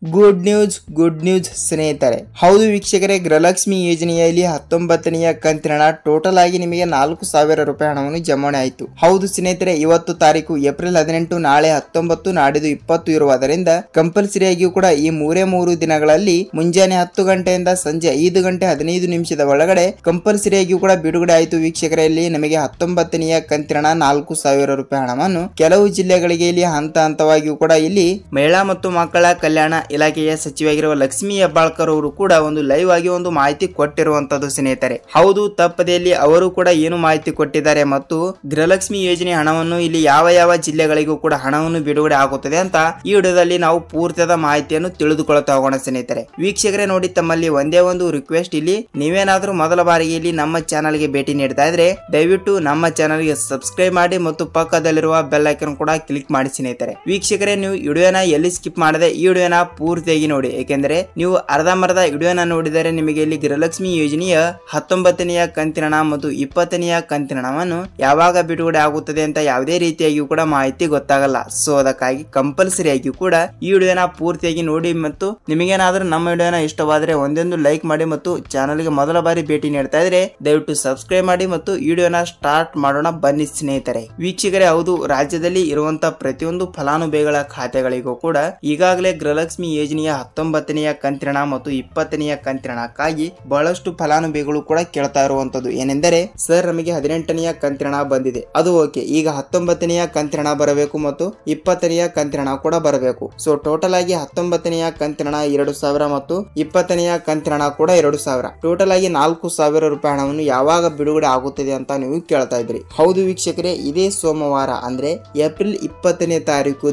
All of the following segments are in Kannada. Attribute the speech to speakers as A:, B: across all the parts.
A: ಗುಡ್ ನ್ಯೂಸ್ ಸ್ನೇಹಿತರೆ. ಹೌದು ವೀಕ್ಷಕರೇ, ಗೃಹಲಕ್ಷ್ಮಿ ಯೋಜನೆಯಲ್ಲಿ 19ನೇ ಕಂತಿನ ಹಣ ಟೋಟಲ್ ಆಗಿ ನಿಮಗೆ 4,000 ರೂಪಾಯಿ ಹಣವನ್ನು ಜಮಾವಣೆ ಆಯಿತು. ಹೌದು ಸ್ನೇಹಿತರೆ, ಇವತ್ತು ತಾರೀಕು ಏಪ್ರಿಲ್ 18, ನಾಳೆ 19, ನಾಡಿದ್ದು 20 ಇರುವುದರಿಂದ ಕಂಪಲ್ಸರಿಯಾಗಿಯೂ ಕೂಡ ಈ ಮೂರೇ ದಿನಗಳಲ್ಲಿ ಮುಂಜಾನೆ 10 ಗಂಟೆಯಿಂದ ಸಂಜೆ 5 ಗಂಟೆ 15 ನಿಮಿಷದ ಒಳಗಡೆ ಕಂಪಲ್ಸರಿಯಾಗಿಯೂ ಕೂಡ ಬಿಡುಗಡೆ ಆಯಿತು. ವೀಕ್ಷಕರೇ, ಇಲ್ಲಿ ನಮಗೆ 19ನೇ ಕಂತಿನ 4,000 ರೂಪಾಯಿ ಹಣವನ್ನು ಕೆಲವು ಜಿಲ್ಲೆಗಳಿಗೆ ಇಲ್ಲಿ ಹಂತವಾಗಿಯೂ ಕೂಡ ಇಲ್ಲಿ ಮಹಿಳಾ ಮತ್ತು ಮಕ್ಕಳ ಕಲ್ಯಾಣ ಇಲಾಖೆಯ ಸಚಿವರಾಗಿರುವ ಲಕ್ಷ್ಮೀ ಹೆಬ್ಬಾಳ್ಕರ್ ಅವರು ಕೂಡ ಒಂದು ಲೈವ್ ಆಗಿ ಒಂದು ಮಾಹಿತಿ ಕೊಟ್ಟಿರುವಂತದ್ದು ಸ್ನೇಹಿತರೆ. ಹೌದು, ತಪ್ಪದೆಯಲ್ಲಿ ಅವರು ಕೂಡ ಏನು ಮಾಹಿತಿ ಕೊಟ್ಟಿದ್ದಾರೆ ಮತ್ತು ಗೃಹಲಕ್ಷ್ಮಿ ಯೋಜನೆ ಹಣವನ್ನು ಇಲ್ಲಿ ಯಾವ ಜಿಲ್ಲೆಗಳಿಗೂ ಕೂಡ ಹಣವನ್ನು ಬಿಡುಗಡೆ ಆಗುತ್ತದೆ ಅಂತ ಈ ವಿಡಿಯೋದಲ್ಲಿ ನಾವು ಪೂರ್ತಿಯಾದ ಮಾಹಿತಿಯನ್ನು ತಿಳಿದುಕೊಳ್ಳುತ್ತಾ ಹೋಗೋಣ ಸ್ನೇಹಿತರೆ. ವೀಕ್ಷಕರೇ ನೋಡಿ, ತಮ್ಮಲ್ಲಿ ಒಂದೇ ಒಂದು ರಿಕ್ವೆಸ್ಟ್, ಇಲ್ಲಿ ನೀವೇನಾದ್ರೂ ಮೊದಲ ಬಾರಿಗೆ ಇಲ್ಲಿ ನಮ್ಮ ಚಾನಲ್ಗೆ ಭೇಟಿ ನೀಡ್ತಾ ಇದ್ರೆ ದಯವಿಟ್ಟು ನಮ್ಮ ಚಾನಲ್ಗೆ ಸಬ್ಸ್ಕ್ರೈಬ್ ಮಾಡಿ ಮತ್ತು ಪಕ್ಕದಲ್ಲಿರುವ ಬೆಲ್ ಐಕಾನ್ ಕೂಡ ಕ್ಲಿಕ್ ಮಾಡಿ ಸ್ನೇಹಿತರೆ. ವೀಕ್ಷಕರೇ, ನೀವು ವಿಡಿಯೋನ ಎಲ್ಲಿ ಸ್ಕಿಪ್ ಮಾಡದೆ ಈ ವಿಡಿಯೋನ ಪೂರ್ತಿಯಾಗಿ ನೋಡಿ, ಏಕೆಂದರೆ ನೀವು ಅರ್ಧಂಬರ್ಧ ವಿಡಿಯೋನ ನೋಡಿದರೆ ನಿಮಗೆ ಇಲ್ಲಿ ಗೃಹಲಕ್ಷ್ಮಿ ಯೋಜನೆಯ 19ನೇ ಕಂತಿನ ಹಣ ಮತ್ತು 20ನೇ ಕಂತಿನ ಹಣವನ್ನು ಯಾವಾಗ ಬಿಡುಗಡೆ ಆಗುತ್ತದೆ ಅಂತ ಯಾವುದೇ ರೀತಿಯಾಗಿಯೂ ಕೂಡ ಮಾಹಿತಿ ಗೊತ್ತಾಗಲ್ಲ. ಸೊ ಅದಕ್ಕಾಗಿ ಕಂಪಲ್ಸರಿ ಆಗಿಯೂ ಕೂಡ ಈ ವಿಡಿಯೋನ ಪೂರ್ತಿಯಾಗಿ ನೋಡಿ ಮತ್ತು ನಿಮಗೇನಾದ್ರೂ ನಮ್ಮ ವಿಡಿಯೋನ ಇಷ್ಟವಾದರೆ ಒಂದೊಂದು ಲೈಕ್ ಮಾಡಿ ಮತ್ತು ಚಾನಲ್ಗೆ ಮೊದಲ ಬಾರಿ ಭೇಟಿ ನೀಡ್ತಾ ಇದ್ರೆ ದಯವಿಟ್ಟು ಸಬ್ಸ್ಕ್ರೈಬ್ ಮಾಡಿ ಮತ್ತು ವಿಡಿಯೋನ ಸ್ಟಾರ್ಟ್ ಮಾಡೋಣ ಬನ್ನಿ ಸ್ನೇಹಿತರೆ. ವೀಕ್ಷಕರೇ, ಹೌದು, ರಾಜ್ಯದಲ್ಲಿ ಇರುವಂತಹ ಪ್ರತಿಯೊಂದು ಫಲಾನುಭವಿಗಳ ಖಾತೆಗಳಿಗೂ ಕೂಡ ಈಗಾಗಲೇ ಗೃಹಲಕ್ಷ್ಮಿ ಯೋಜನೆಯ 19ನೇ ಕಂತಿನ ಹಣ ಮತ್ತು 20ನೇ ಕಂತಿನ ಹಣಕ್ಕಾಗಿ ಬಹಳಷ್ಟು ಫಲಾನುಭವಿಗಳು ಕೂಡ ಕೇಳ್ತಾ ಇರುವಂತದ್ದು ಏನೆಂದರೆ, ಸರ್ ನಮಗೆ 18ನೇ ಕಂತಿನ ಹಣ ಬಂದಿದೆ, ಅದು ಓಕೆ, ಈಗ 19ನೇ ಕಂತಿನ ಹಣ ಬರಬೇಕು ಮತ್ತು 20ನೇ ಕಂತಿನ ಹಣ ಕೂಡ ಬರಬೇಕು. ಸೊ ಟೋಟಲ್ ಆಗಿ 19ನೇ ಕಂತಿನ ಹಣ 2,000 ಮತ್ತು 20ನೇ ಕಂತಿನ ಹಣ ಕೂಡ 2,000, ಟೋಟಲ್ ಆಗಿ 4,000 ರೂಪಾಯಿ ಹಣವನ್ನು ಯಾವಾಗ ಬಿಡುಗಡೆ ಆಗುತ್ತದೆ ಅಂತ ನೀವು ಕೇಳ್ತಾ ಇದ್ರಿ. ಹೌದು ವೀಕ್ಷಕರೇ, ಇದೇ ಸೋಮವಾರ ಅಂದ್ರೆ ಏಪ್ರಿಲ್ 20ನೇ ತಾರೀಕು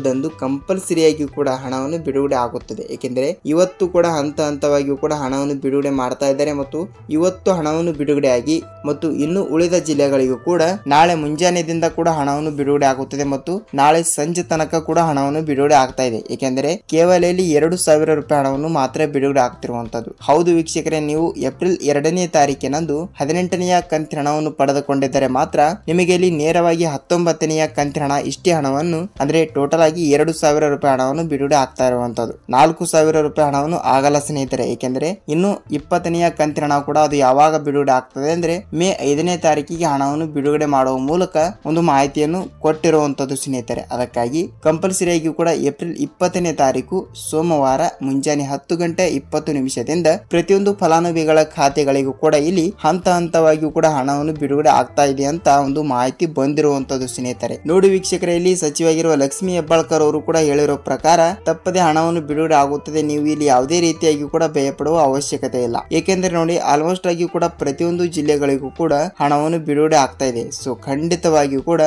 A: ಕಂಪಲ್ಸರಿಯಾಗಿ ಕೂಡ ಹಣವನ್ನು ಬಿಡುಗಡೆ ಆಗುತ್ತದೆ. ಏಕೆಂದರೆ ಇವತ್ತು ಕೂಡ ಹಂತವಾಗಿಯೂ ಕೂಡ ಹಣವನ್ನು ಬಿಡುಗಡೆ ಮಾಡ್ತಾ ಇದ್ದಾರೆ ಮತ್ತು ಇವತ್ತು ಹಣವನ್ನು ಬಿಡುಗಡೆ ಆಗಿ ಮತ್ತು ಇನ್ನು ಉಳಿದ ಜಿಲ್ಲೆಗಳಿಗೂ ಕೂಡ ನಾಳೆ ಮುಂಜಾನೆದಿಂದ ಕೂಡ ಹಣವನ್ನು ಬಿಡುಗಡೆ ಆಗುತ್ತದೆ ಮತ್ತು ನಾಳೆ ಸಂಜೆ ತನಕ ಕೂಡ ಹಣವನ್ನು ಬಿಡುಗಡೆ ಆಗ್ತಾ ಇದೆ. ಏಕೆಂದರೆ ಕೇವಲ ಇಲ್ಲಿ 2,000 ರೂಪಾಯಿ ಹಣವನ್ನು ಮಾತ್ರ ಬಿಡುಗಡೆ ಆಗ್ತಿರುವಂತದ್ದು. ಹೌದು ವೀಕ್ಷಕರೇ, ನೀವು ಏಪ್ರಿಲ್ 2ನೇ ತಾರೀಕಿನಂದು 18ನೇ ಕಂತಿನ ಹಣವನ್ನು ಪಡೆದುಕೊಂಡಿದ್ದರೆ ಮಾತ್ರ ನಿಮಗೆ ಇಲ್ಲಿ ನೇರವಾಗಿ 19ನೇ ಕಂತಿನ ಹಣ ಇಷ್ಟೇ ಹಣವನ್ನು ಅಂದ್ರೆ ಟೋಟಲ್ ಆಗಿ 2,000 ರೂಪಾಯಿ ಹಣವನ್ನು ಬಿಡುಗಡೆ ಆಗ್ತಾ ಇರುವಂತದ್ದು. 4,000 ರೂಪಾಯಿ ಹಣವನ್ನು ಆಗಲ್ಲ ಸ್ನೇಹಿತರೆ. ಏಕೆಂದರೆ ಇನ್ನು 20ನೇ ಕಂತಿನ ಹಣ ಕೂಡ ಅದು ಯಾವಾಗ ಬಿಡುಗಡೆ ಆಗ್ತದೆ ಅಂದ್ರೆ ಮೇ 5ನೇ ತಾರೀಕಿಗೆ ಹಣವನ್ನು ಬಿಡುಗಡೆ ಮಾಡುವ ಮೂಲಕ ಒಂದು ಮಾಹಿತಿಯನ್ನು ಕೊಟ್ಟಿರುವಂತದ್ದು ಸ್ನೇಹಿತರೆ. ಅದಕ್ಕಾಗಿ ಕಂಪಲ್ಸರಿ ಆಗಿ ಕೂಡ ಏಪ್ರಿಲ್ 20ನೇ ತಾರೀಕು ಸೋಮವಾರ ಮುಂಜಾನೆ 10 ಗಂಟೆ 20 ನಿಮಿಷದಿಂದ ಪ್ರತಿಯೊಂದು ಫಲಾನುಭವಿಗಳ ಖಾತೆಗಳಿಗೂ ಕೂಡ ಇಲ್ಲಿ ಹಂತವಾಗಿಯೂ ಕೂಡ ಹಣವನ್ನು ಬಿಡುಗಡೆ ಆಗ್ತಾ ಇದೆ ಅಂತ ಒಂದು ಮಾಹಿತಿ ಬಂದಿರುವಂತದ್ದು ಸ್ನೇಹಿತರೆ. ನೋಡಿ ವೀಕ್ಷಕರೇ, ಇಲ್ಲಿ ಸಚಿವರಾಗಿರುವ ಲಕ್ಷ್ಮೀ ಹೆಬ್ಬಾಳ್ಕರ್ ಅವರು ಕೂಡ ಹೇಳಿರೋ ಪ್ರಕಾರ ತಪ್ಪದೆ ಹಣವನ್ನು ಬಿಡುಗಡೆ ಆಗುತ್ತದೆ. ನೀವು ಇಲ್ಲಿ ಯಾವುದೇ ರೀತಿಯಾಗಿ ಕೂಡ ಭಯಪಡುವ ಅವಶ್ಯಕತೆ ಇಲ್ಲ. ಏಕೆಂದರೆ ನೋಡಿ, ಆಲ್ಮೋಸ್ಟ್ ಆಗಿ ಕೂಡ ಪ್ರತಿಯೊಂದು ಜಿಲ್ಲೆಗಳಿಗೂ ಕೂಡ ಹಣವನ್ನು ಬಿಡುಗಡೆ ಆಗ್ತಾ ಇದೆ. ಸೊ ಖಂಡಿತವಾಗಿಯೂ ಕೂಡ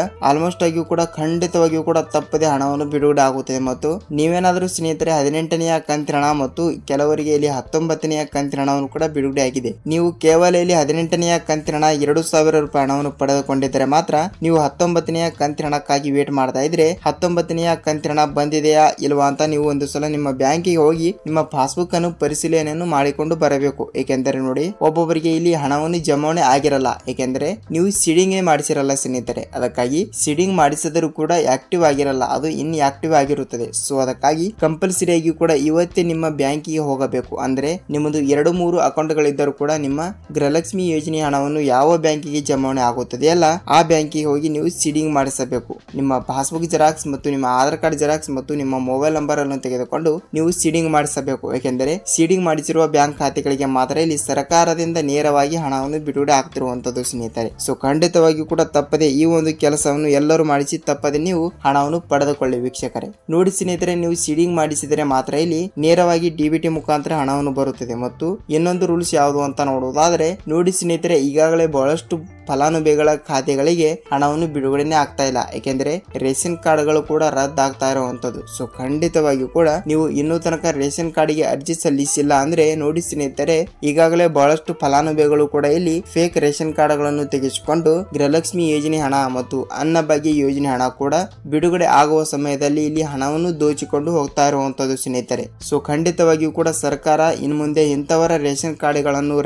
A: ಖಂಡಿತವಾಗಿಯೂ ಕೂಡ ತಪ್ಪದೆ ಹಣವನ್ನು ಬಿಡುಗಡೆ ಆಗುತ್ತದೆ. ಮತ್ತು ನೀವೇನಾದ್ರೂ ಸ್ನೇಹಿತರೆ 18ನೇ ಕಂತಿನ ಹಣ ಮತ್ತು ಕೆಲವರಿಗೆ ಇಲ್ಲಿ 19ನೇ ಕಂತಿನ ಹಣವನ್ನು ಕೂಡ ಬಿಡುಗಡೆ ಆಗಿದೆ, ನೀವು ಕೇವಲ ಇಲ್ಲಿ 18ನೇ ಕಂತಿನ ಹಣ 2,000 ರೂಪಾಯಿ ಹಣವನ್ನು ಪಡೆದುಕೊಂಡಿದ್ದರೆ ಮಾತ್ರ ನೀವು 19ನೇ ಕಂತಿನ ಹಣಕ್ಕಾಗಿ ವೇಟ್ ಮಾಡ್ತಾ ಇದ್ರೆ 19ನೇ ಕಂತಿನ ಹಣ ಬಂದಿದೆಯಾ ಇಲ್ವಾ ಅಂತ ನೀವು ಒಂದು ಸಲ ನಿಮ್ಮ ಬ್ಯಾಂಕಿಗೆ ಹೋಗಿ ನಿಮ್ಮ ಪಾಸ್ಬುಕ್ ಅನ್ನು ಪರಿಶೀಲನೆಯನ್ನು ಮಾಡಿಕೊಂಡು ಬರಬೇಕು. ಏಕೆಂದರೆ ನೋಡಿ, ಒಬ್ಬೊಬ್ಬರಿಗೆ ಇಲ್ಲಿ ಹಣವನ್ನು ಜಮಾವಣೆ ಆಗಿರಲ್ಲ, ಏಕೆಂದರೆ ನೀವು ಸೀಡಿಂಗ್ ಮಾಡಿಸಿರಲ್ಲ ಸ್ನೇಹಿತರೆ. ಅದಕ್ಕಾಗಿ ಸೀಡಿಂಗ್ ಮಾಡಿಸಿದರೂ ಕೂಡ ಆಕ್ಟಿವ್ ಆಗಿರಲ್ಲ, ಅದು ಇನ್ ಆಕ್ಟಿವ್ ಆಗಿರುತ್ತದೆ. ಸೊ ಅದಕ್ಕಾಗಿ ಕಂಪಲ್ಸರಿ ಆಗಿ ಕೂಡ ಇವತ್ತೇ ನಿಮ್ಮ ಬ್ಯಾಂಕಿಗೆ ಹೋಗಬೇಕು. ಅಂದ್ರೆ ನಿಮ್ಮದು 2-3 ಅಕೌಂಟ್ಗಳಿದ್ದರೂ ಕೂಡ ನಿಮ್ಮ ಗೃಹಲಕ್ಷ್ಮಿ ಯೋಜನೆ ಹಣವನ್ನು ಯಾವ ಬ್ಯಾಂಕಿಗೆ ಜಮಾವಣೆ ಆಗುತ್ತದೆಯಲ್ಲ ಆ ಬ್ಯಾಂಕಿಗೆ ಹೋಗಿ ನೀವು ಸೀಡಿಂಗ್ ಮಾಡಿಸಬೇಕು. ನಿಮ್ಮ ಪಾಸ್ಬುಕ್ ಜೆರಾಕ್ಸ್ ಮತ್ತು ನಿಮ್ಮ ಆಧಾರ್ ಕಾರ್ಡ್ ಜೆರಾಕ್ಸ್ ಮತ್ತು ನಿಮ್ಮ ಮೊಬೈಲ್ ನಂಬರ್ ಅನ್ನು ತೆಗೆದುಕೊಂಡು ನೀವು ಸೀಡಿಂಗ್ ಮಾಡಿಸಬೇಕು. ಏಕೆಂದರೆ ಸೀಡಿಂಗ್ ಮಾಡಿಸಿರುವ ಬ್ಯಾಂಕ್ ಖಾತೆಗಳಿಗೆ ಮಾತ್ರ ಇಲ್ಲಿ ಸರ್ಕಾರದಿಂದ ನೇರವಾಗಿ ಹಣವನ್ನು ಬಿಡುಗಡೆ ಆಗ್ತಿರುವಂತದ್ದು ಸ್ನೇಹಿತರೆ. ಸೊ ಖಂಡಿತವಾಗಿಯೂ ಕೂಡ ತಪ್ಪದೆ ಈ ಒಂದು ಕೆಲಸವನ್ನು ಎಲ್ಲರೂ ಮಾಡಿಸಿ ತಪ್ಪದೆ ನೀವು ಹಣವನ್ನು ಪಡೆದುಕೊಳ್ಳಿ ವೀಕ್ಷಕರೇ. ನೋಡಿ ಸ್ನೇಹಿತರೆ, ನೀವು ಸೀಡಿಂಗ್ ಮಾಡಿಸಿದರೆ ಮಾತ್ರ ಇಲ್ಲಿ ನೇರವಾಗಿ ಡಿಬಿಟಿ ಮುಖಾಂತರ ಹಣವನ್ನು ಬರುತ್ತದೆ. ಮತ್ತು ಇನ್ನೊಂದು ರೂಲ್ಸ್ ಯಾವುದು ಅಂತ ನೋಡುವುದಾದ್ರೆ ನೋಡಿ ಸ್ನೇಹಿತರೆ, ಈಗಾಗಲೇ ಬಹಳಷ್ಟು ಫಲಾನುಭವಿಗಳ ಖಾತೆಗಳಿಗೆ ಹಣವನ್ನು ಬಿಡುಗಡೆನೆ ಆಗ್ತಾ ಇಲ್ಲ. ಯಾಕೆಂದ್ರೆ ರೇಷನ್ ಕಾರ್ಡ್ಗಳು ಕೂಡ ರದ್ದಾಗ್ತಾ ಇರುವಂತದ್ದು. ಸೊ ಖಂಡಿತವಾಗಿಯೂ ಕೂಡ ನೀವು ಇನ್ನೂ ತನಕ ರೇಷನ್ ಕಾರ್ಡ್ಗೆ ಅರ್ಜಿ ಸಲ್ಲಿಸಿಲ್ಲ ಅಂದ್ರೆ ನೋಡಿ ಸ್ನೇಹಿತರೆ, ಈಗಾಗಲೇ ಬಹಳಷ್ಟು ಫಲಾನುಭವಿಗಳು ಕೂಡ ಇಲ್ಲಿ ಫೇಕ್ ರೇಷನ್ ಕಾರ್ಡ್ಗಳನ್ನು ತೆಗೆಸಿಕೊಂಡು ಗೃಹಲಕ್ಷ್ಮಿ ಯೋಜನೆ ಹಣ ಮತ್ತು ಅನ್ನಭಾಗ್ಯ ಯೋಜನೆ ಹಣ ಕೂಡ ಬಿಡುಗಡೆ ಆಗುವ ಸಮಯದಲ್ಲಿ ಇಲ್ಲಿ ಹಣವನ್ನು ದೋಚಿಕೊಂಡು ಹೋಗ್ತಾ ಇರುವಂತದ್ದು ಸ್ನೇಹಿತರೆ. ಸೊ ಖಂಡಿತವಾಗಿಯೂ ಕೂಡ ಸರ್ಕಾರ ಇನ್ನು ಮುಂದೆ ಇಂಥವರ ರೇಷನ್ ಕಾರ್ಡ್ಗಳನ್ನು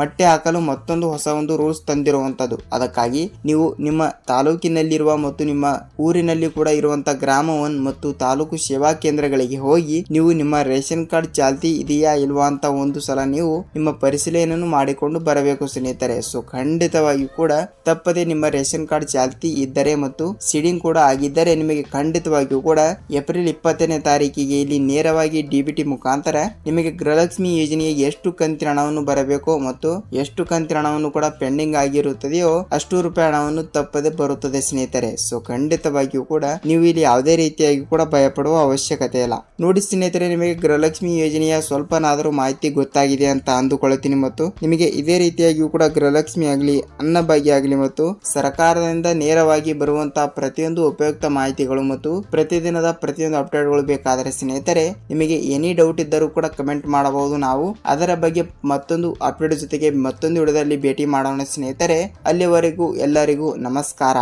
A: ಮಟ್ಟೆ ಹಾಕಲು ಮತ್ತೊಂದು ಹೊಸ ಒಂದು ರೂಲ್ಸ್ ತಂದಿರುವಂತ ಇರುವಂತದ್ದು. ಅದಕ್ಕಾಗಿ ನೀವು ನಿಮ್ಮ ತಾಲೂಕಿನಲ್ಲಿರುವ ಮತ್ತು ನಿಮ್ಮ ಊರಿನಲ್ಲಿ ಕೂಡ ಇರುವಂತಹ ಗ್ರಾಮ 1 ಮತ್ತು ತಾಲೂಕು ಸೇವಾ ಕೇಂದ್ರಗಳಿಗೆ ಹೋಗಿ ನೀವು ನಿಮ್ಮ ರೇಷನ್ ಕಾರ್ಡ್ ಚಾಲ್ತಿ ಇದೆಯಾ ಇಲ್ವಾ ಅಂತ ಒಂದು ಸಲ ನೀವು ನಿಮ್ಮ ಪರಿಶೀಲನೆಯನ್ನು ಮಾಡಿಕೊಂಡು ಬರಬೇಕು ಸ್ನೇಹಿತರೆ. ಸೊ ಖಂಡಿತವಾಗಿ ಕೂಡ ತಪ್ಪದೆ ನಿಮ್ಮ ರೇಷನ್ ಕಾರ್ಡ್ ಚಾಲ್ತಿ ಇದ್ದರೆ ಮತ್ತು ಸೀಡಿಂಗ್ ಕೂಡ ಆಗಿದ್ದರೆ ನಿಮಗೆ ಖಂಡಿತವಾಗಿಯೂ ಕೂಡ ಏಪ್ರಿಲ್ 20ನೇ ತಾರೀಕಿಗೆ ಇಲ್ಲಿ ನೇರವಾಗಿ ಡಿಬಿಟಿ ಮುಖಾಂತರ ನಿಮಗೆ ಗೃಹಲಕ್ಷ್ಮಿ ಯೋಜನೆಗೆ ಎಷ್ಟು ಕಂತಿನ ಹಣವನ್ನು ಬರಬೇಕು ಮತ್ತು ಎಷ್ಟು ಕಂತಿನ ಹಣವನ್ನು ಕೂಡ ಪೆಂಡಿಂಗ್ ಆಗಿರುತ್ತದೆಯೋ ಅಷ್ಟು ರೂಪಾಯಿ ಹಣವನ್ನು ತಪ್ಪದೆ ಬರುತ್ತದೆ ಸ್ನೇಹಿತರೆ. ಸೊ ಖಂಡಿತವಾಗಿಯೂ ಕೂಡ ನೀವು ಇಲ್ಲಿ ಯಾವುದೇ ರೀತಿಯಾಗಿ ಕೂಡ ಭಯಪಡುವ ಅವಶ್ಯಕತೆ ಇಲ್ಲ. ನೋಡಿ ಸ್ನೇಹಿತರೆ, ನಿಮಗೆ ಗೃಹಲಕ್ಷ್ಮಿ ಯೋಜನೆಯ ಸ್ವಲ್ಪನಾದರೂ ಮಾಹಿತಿ ಗೊತ್ತಾಗಿದೆ ಅಂತ ಅಂದುಕೊಳ್ಳುತ್ತೀನಿ ಮತ್ತು ನಿಮಗೆ ಇದೇ ರೀತಿಯಾಗಿಯೂ ಕೂಡ ಗೃಹಲಕ್ಷ್ಮಿ ಆಗಲಿ ಅನ್ನಭಾಗ್ಯ ಆಗಲಿ ಮತ್ತು ಸರ್ಕಾರದಿಂದ ನೇರವಾಗಿ ಬರುವಂತಹ ಪ್ರತಿಯೊಂದು ಉಪಯುಕ್ತ ಮಾಹಿತಿಗಳು ಮತ್ತು ಪ್ರತಿದಿನದ ಪ್ರತಿಯೊಂದು ಅಪ್ಡೇಟ್ಗಳು ಬೇಕಾದರೆ ಸ್ನೇಹಿತರೆ ನಿಮಗೆ ಎನಿ ಡೌಟ್ ಇದ್ದರೂ ಕೂಡ ಕಮೆಂಟ್ ಮಾಡಬಹುದು. ನಾವು ಅದರ ಬಗ್ಗೆ ಮತ್ತೊಂದು ಅಪ್ಡೇಟ್ ಜೊತೆಗೆ ಮತ್ತೊಂದು ವಿಡಿಯೋದಲ್ಲಿ ಭೇಟಿ ಮಾಡೋಣ ಸ್ನೇಹಿತರೆ. ಅಲ್ಲಿವರೆಗೂ ಎಲ್ಲರಿಗೂ ನಮಸ್ಕಾರ.